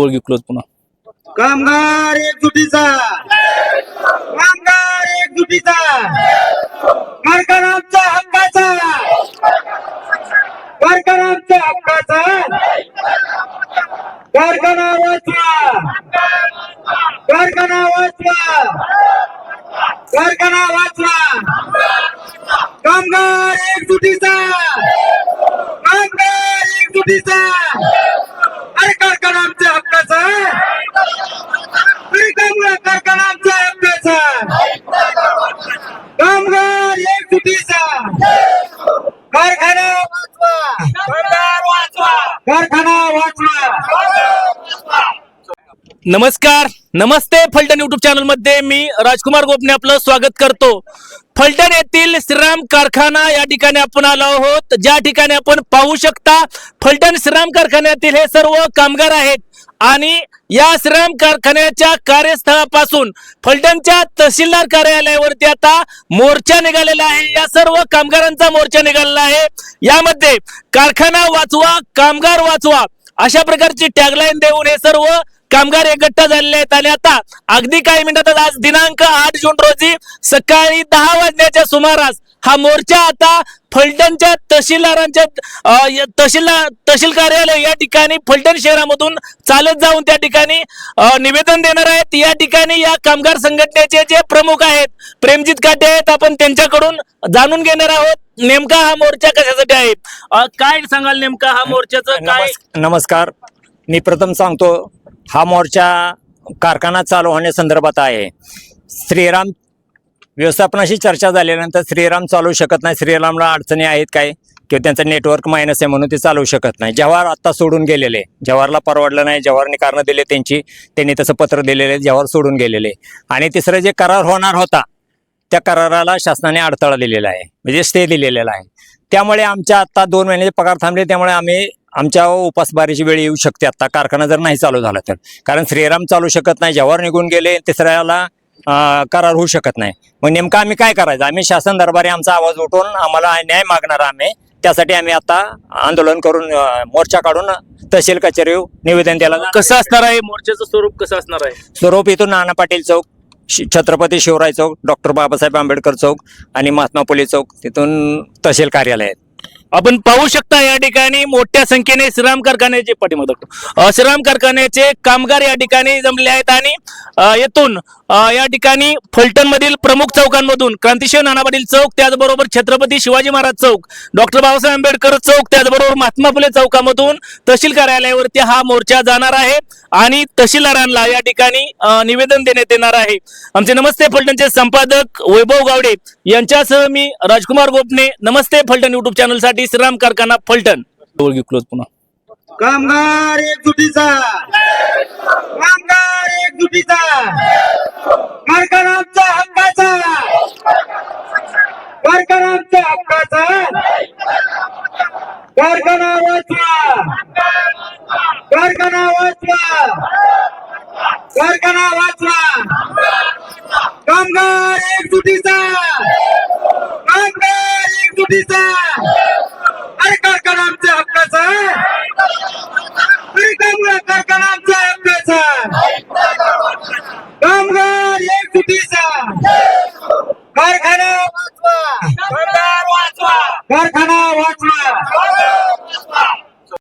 Close पुन्हा कामगार एकजुटीचा, कामगार एकजुटीचा, कारखान्यांच्या हक्काचा, कारखान्यांच्या हक्काचा, कारखाना वाचवा, कारखाना वाचवा, कारखाना वाचवा, कामगार एकजुटीचा, कामगार एकजुटीचा, अरे कारखाना आमच्या हक्काचा, अरे कारखाना आमच्या हक्काचा, कामगार एकजुटीचा, कारखाना वाचवा, कारखाना वाचवा. नमस्कार, नमस्ते. फलटण युट्यूब चॅनल मध्ये मी राजकुमार गोपने आपलं स्वागत करतो. फलटण येथील श्रीराम कारखाना या ठिकाणी आपण आलो आहोत. ज्या ठिकाणी आपण पाहू शकता फलटण श्रीराम कारखान्यातील हे सर्व कामगार आहेत आणि या श्रीराम कारखान्याच्या कार्यस्थळापासून फलटणच्या तहसीलदार कार्यालयावरती आता मोर्चा निघालेला आहे. या सर्व कामगारांचा मोर्चा निघालेला आहे. यामध्ये कारखाना वाचवा, कामगार वाचवा अशा प्रकारची टॅगलाईन देऊन हे सर्व कामगार एकट्ठा झालेले आहेत. आणि आता अगदी काही मिनिटात आज दिनांक 8 जून रोजी सकाळी 10 वाजण्याच्या सुमारास हा मोर्चा आता फलटणच्या तहसीलदारांच्या तहसील कार्यालय या ठिकाणी फलटण शहरामधून चालत जाऊन त्या ठिकाणी निवेदन देणार आहेत. या ठिकाणी या कामगार संघटनेचे जे प्रमुख आहेत प्रेमजित काटे आहेत, आपण त्यांच्याकडून जाणून घेणार आहोत नेमका हा मोर्चा कशासाठी आहे. काय सांगाल नेमका हा मोर्चाचं काय? नमस्कार. मी प्रथम सांगतो हा मोर्चा कारखाना चालू होण्यासंदर्भात आहे. श्रीराम व्यवस्थापनाशी चर्चा झाल्यानंतर श्रीराम चालू शकत नाही. श्रीरामला अडचणी आहेत काय किंवा त्यांचं नेटवर्क मायनस आहे म्हणून ते चालू शकत नाही. जवाहर आत्ता सोडून गेलेले, जवाहरला परवडलं नाही, जवाहरने कारणं दिले त्यांनी तसं पत्र दिलेले, जवाहर सोडून गेलेले. आणि तिसरं जे करार होणार होता त्या कराराला शासनाने अडथळा दिलेला आहे, म्हणजे स्टे दिलेला आहे. त्यामुळे आमच्या आत्ता 2 महिन्याचे पगार थांबले. त्यामुळे आम्ही आमच्या उपासमारीची वेळ येऊ शकते आता कारखाना जर नाही चालू झाला तर. कारण श्रीराम चालू शकत नाही, जवाहर निघून गेले, तिसऱ्याला करार होऊ शकत नाही. मग नेमकं आम्ही काय करायचं? आम्ही शासन दरबारी आमचा आवाज उठवून आम्हाला न्याय मागणार आम्ही. त्यासाठी आम्ही आता आंदोलन करून मोर्चा काढून तहसील कचेरी निवेदन द्यायला. कसं असणार आहे मोर्चाचं स्वरूप? कसं असणार आहे स्वरूप? इथून नाना पाटील चौक, छत्रपती शिवराय चौक, डॉक्टर बाबासाहेब आंबेडकर चौक आणि महात्मा फुले चौक, तिथून तहसील कार्यालय आहे. आपण पाहू शकता या ठिकाणी मोठ्या संख्येने श्रीराम कारखान्याचे श्रीराम कारखान्याचे कामगार या ठिकाणी जमले आहेत. आणि येथून या ठिकाणी फलटण मधील प्रमुख चौकांमधून क्रांतिशिव नाना पाटील चौक, त्याचबरोबर छत्रपती शिवाजी महाराज चौक, डॉक्टर बाबासाहेब आंबेडकर चौक, त्याचबरोबर महात्मा फुले चौकामधून तहसील कार्यालयावरती हा मोर्चा जाणार आहे आणि तहसीलदारांना या ठिकाणी निवेदन देण्यात येणार आहे. आमचे नमस्ते फलटणचे संपादक वैभव गावडे यांच्यासह मी राजकुमार गोपने. नमस्ते फलटण युट्यूब चॅनल साठी श्रीराम कारखाना फलटण. क्लोज पुन्हा कामगार एकजुटीचा, कामगार एकजुटीचा, कारखाना आमच्या हक्काचा, कारखाना आमच्या हक्काचा, कारखाना वाचवा, कारखाना वाचवा, कारखाना वाचवा, कामगार एकजुटीचा, कामगार एकजुटीचा,